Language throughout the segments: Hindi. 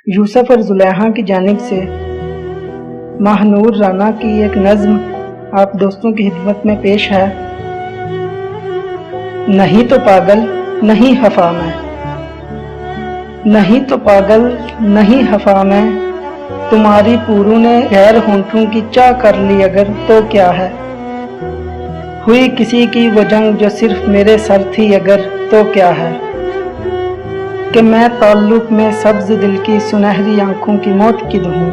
यूसुफ और जुलेहा की जानिब से महानूर राना की एक नज़्म आप दोस्तों की खिदमत में पेश है। नहीं तो पागल नहीं हफा मैं, नहीं तो पागल नहीं हफा मैं, तुम्हारी पूरू ने गैर होंठों की चाह कर ली अगर तो क्या है। हुई किसी की वो जंग जो सिर्फ मेरे सर थी अगर तो क्या है। कि मैं ताल्लुक में सब्ज दिल की सुनहरी आंखों की मौत की दूँ,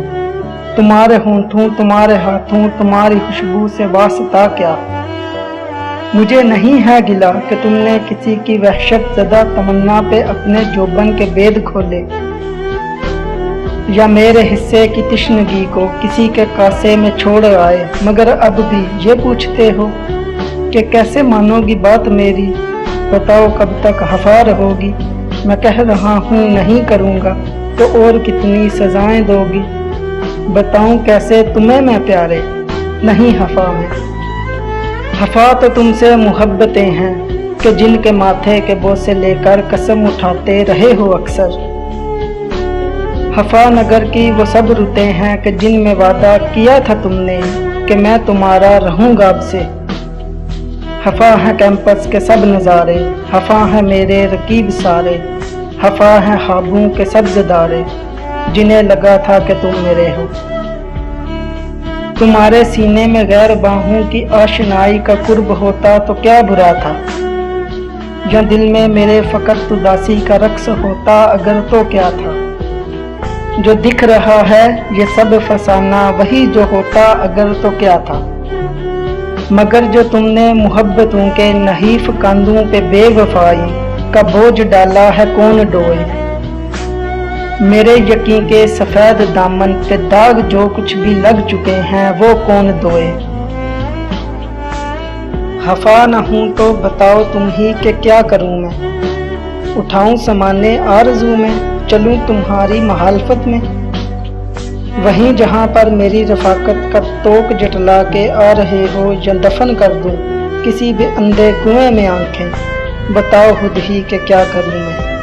तुम्हारे होंठों तुम्हारे हाथों तुम्हारी खुशबू से वास्ता क्या। मुझे नहीं है गिला कि तुमने किसी की वहशत ज़दा तमन्ना पे अपने जोबन के बेद खोले, या मेरे हिस्से की तिश्नगी को किसी के कासे में छोड़ आए, मगर अब भी ये पूछते हो कि कैसे मानोगी बात मेरी, बताओ कब तक हफा रहोगी। मैं कह रहा हूँ नहीं करूँगा तो और कितनी सजाएं दोगी, बताऊँ कैसे तुम्हें मैं प्यारे नहीं हफा में। हफा तो तुमसे मुहब्बतें हैं कि जिनके माथे के बोझ लेकर कसम उठाते रहे हो अक्सर। हफा नगर की वो सब रुतें हैं कि जिनमें वादा किया था तुमने कि मैं तुम्हारा रहूँगा अब से। हफा है कैंपस के सब नज़ारे, हफा है मेरे रकीब सारे, हफा है ख्वाबों के सब्ज़दारे जिन्हें लगा था कि तुम मेरे हो। तुम्हारे सीने में गैर बाहों की आशनाई का कुर्ब होता तो क्या बुरा था, या दिल में मेरे फ़कत उदासी का रक्स होता अगर तो क्या था। जो दिख रहा है ये सब फसाना वही जो होता अगर तो क्या था, मगर जो तुमने मुहब्बतों के नहीफ कंधों पे बेवफाई का बोझ डाला है कौन ढोए। मेरे यकीन के सफ़ेद दामन पे दाग जो कुछ भी लग चुके हैं वो कौन धोए। हफा न हूँ तो बताओ तुम ही कि क्या करूँ मैं, उठाऊँ समाने आरज़ू में चलूँ तुम्हारी मुखालफत में। वहीं जहाँ पर मेरी रफ़ाकत का तोक जटला के आ रहे हो, या दफन कर दूँ किसी भी अंधे कुएं में आंखें, बताओ खुद ही कि क्या करूँ मैं।